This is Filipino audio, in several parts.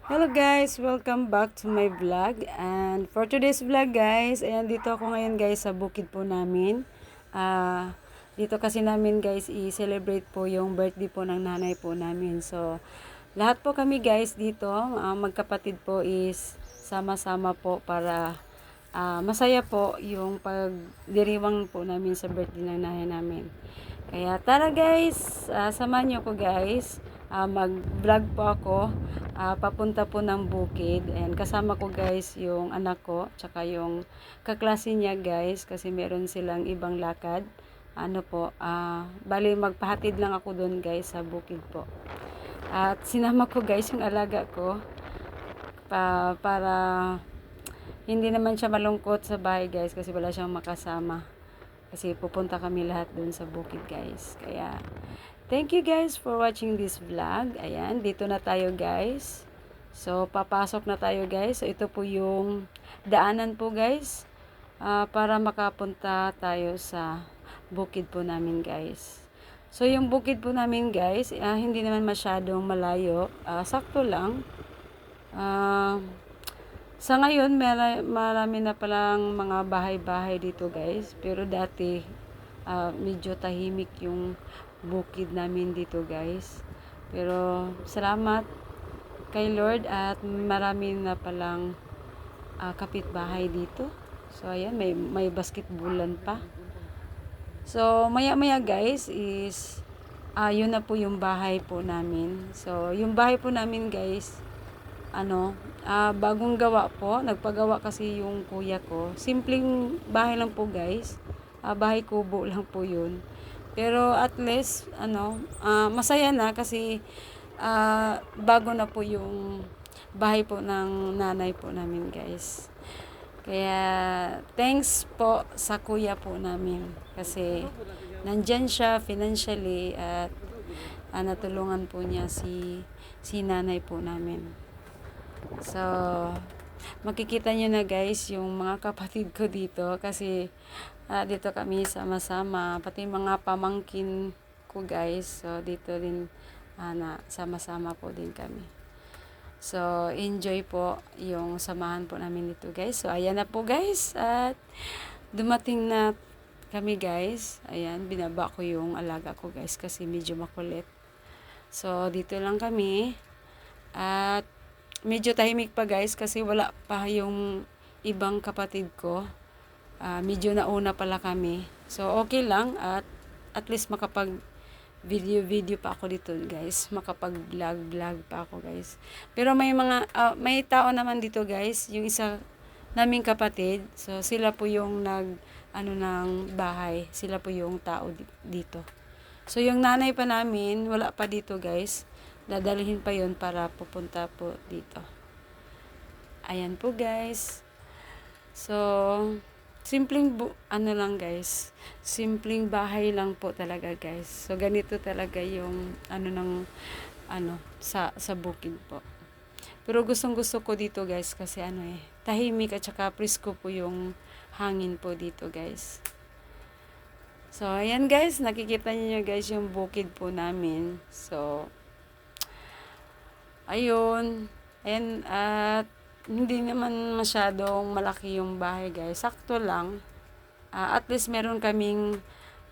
Hello guys, welcome back to my vlog. And for today's vlog guys, ayan dito ako ngayon guys sa bukid po namin. Dito kasi namin guys i-celebrate po yung birthday po ng nanay po namin. So lahat po kami guys dito, magkapatid po is sama-sama po para masaya po yung pagdiriwang po namin sa birthday ng nanay namin. Kaya tara guys, samahan nyo ko guys. Mag-vlog po ako. Papunta po ng bukid. And kasama ko guys yung anak ko, tsaka yung kaklase niya guys, kasi meron silang ibang lakad. Bali magpahatid lang ako doon guys sa bukid po. At sinama ko guys yung alaga ko para hindi naman siya malungkot sa bahay guys kasi wala siyang makasama. Kasi pupunta kami lahat dun sa bukid guys. Kaya thank you guys for watching this vlog. Ayan, dito na tayo guys. So papasok na tayo guys. So ito po yung daanan po guys. Para makapunta tayo sa bukid po namin guys. So yung bukid po namin guys, hindi naman masyadong malayo. Sakto lang. Sa ngayon, marami na palang mga bahay-bahay dito guys. Pero dati, medyo tahimik yung bukid namin dito guys. Pero salamat kay Lord at marami na palang kapitbahay dito. So ayan, may basketballan pa. So maya-maya guys is yun na po yung bahay po namin. So yung bahay po namin guys, bagong gawa po. Nagpagawa kasi yung kuya ko. Simpleng bahay lang po guys. Bahay kubo lang po yun. Pero at least, masaya na kasi bago na po yung bahay po ng nanay po namin guys. Kaya thanks po sa kuya po namin kasi nandyan siya financially at natulungan po niya si nanay po namin. So, makikita nyo na guys yung mga kapatid ko dito kasi dito kami sama-sama, pati mga pamangkin ko guys. So, dito din sama-sama po din kami. So, enjoy po yung samahan po namin dito guys. So, ayan na po guys at dumating na kami guys. Ayan, binaba ko yung alaga ko guys kasi medyo makulit. So, dito lang kami at medyo tahimik pa guys kasi wala pa yung ibang kapatid ko. Medyo nauna pala kami. So okay lang at least makapag video pa ako dito guys. Makapag vlog pa ako guys. Pero may tao naman dito guys. Yung isa naming kapatid. So sila po yung ng bahay. Sila po yung tao dito. So yung nanay pa namin wala pa dito guys. Dadalhin pa yon para pupunta po dito. Ayan po guys. So, lang guys. Simpleng bahay lang po talaga guys. So, ganito talaga yung sa bukid po. Pero gustong gusto ko dito guys kasi tahimik at saka presko po yung hangin po dito guys. So, ayan guys. Nakikita niyo guys yung bukid po namin. So, ayun. Ayan, at hindi naman masyadong malaki yung bahay guys. Sakto lang. At least meron kaming,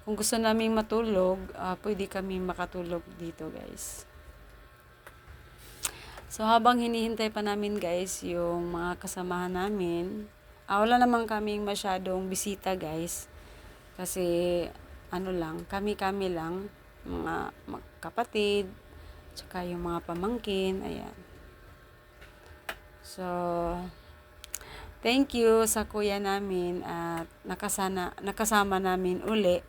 kung gusto naming matulog, pwede kami makatulog dito guys. So habang hinihintay pa namin guys yung mga kasamahan namin, wala naman kaming masyadong bisita guys. Kasi kami lang, mga kapatid, tsaka yung mga pamangkin, ayan. So, thank you sa kuya namin at nakasama namin uli.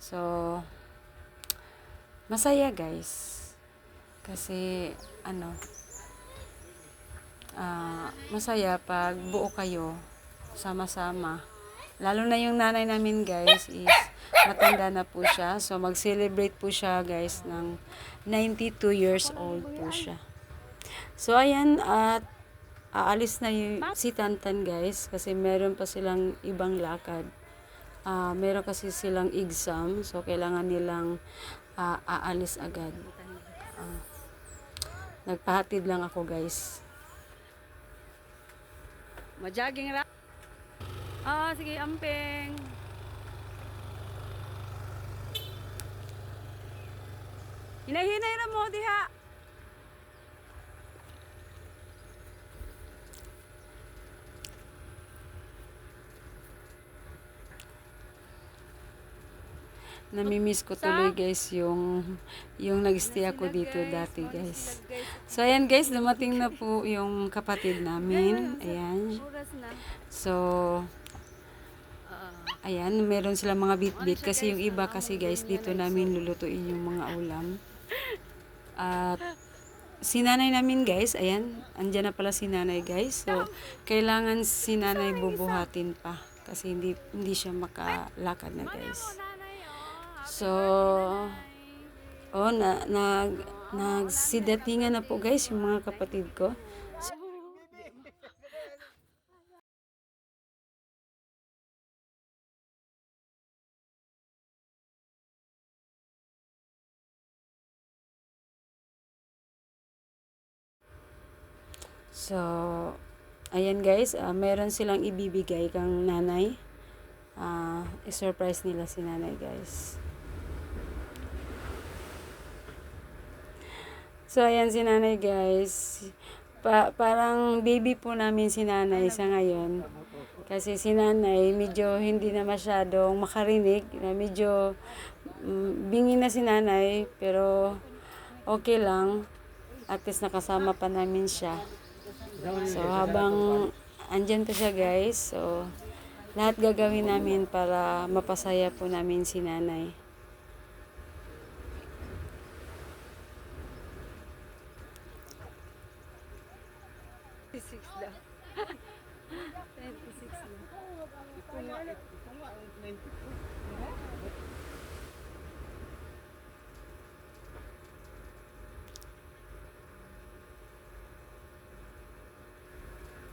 So, masaya guys. Kasi, masaya pag buo kayo, sama-sama. Lalo na yung nanay namin guys is matanda na po siya. So, mag-celebrate po siya guys ng 92 years old po siya. So, ayan, at aalis na si Tantan guys kasi meron pa silang ibang lakad. Meron kasi silang exam, so kailangan nilang aalis agad. Nagpahatid lang ako, guys. Majaging ra. Sige, amping. Hinay-hinay na mo diha. Namimiss ko tuloy guys yung nag-stay ako dito dati guys. So ayan guys, dumating na po yung kapatid namin. Ayan. So ayan, meron silang mga bit-bit kasi yung iba kasi guys dito namin lulutuin yung mga ulam. At si nanay namin guys, ayan, andyan na pala si nanay guys. So kailangan si nanay bubuhatin pa kasi hindi siya makalakad na guys. So, nagsidatingan na po guys yung mga kapatid ko. So, ayan guys, meron silang ibibigay kang nanay. I-surprise nila si nanay guys. So, ayan si nanay guys. Parang baby po namin si nanay sa ngayon. Kasi si nanay medyo hindi na masyadong makarinig. Medyo bingi na si nanay. Pero okay lang. At least nakasama pa namin siya. So, habang andyan pa siya guys. So, lahat gagawin namin para mapasaya po namin si nanay.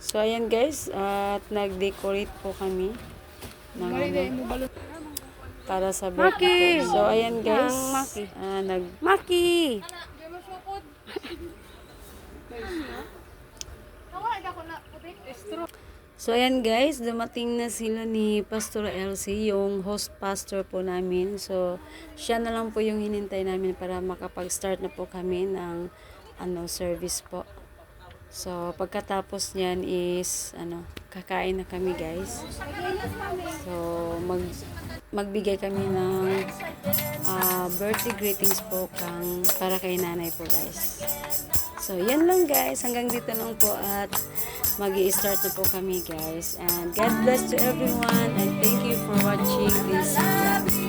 So, ayan guys, at nag-decorate po kami ng para sa birthday. So, ayan guys, Maki! So, ayan guys, dumating na sila ni Pastor Elsie, yung host pastor po namin. So, siya na lang po yung hinintay namin para makapag-start na po kami ng service po. So, pagkatapos niyan is, kakain na kami guys. So, magbigay kami ng birthday greetings po para kay nanay po guys. So, yan lang guys. Hanggang dito lang po at mag-i-start na po kami guys. And God bless to everyone and thank you for watching this vlog.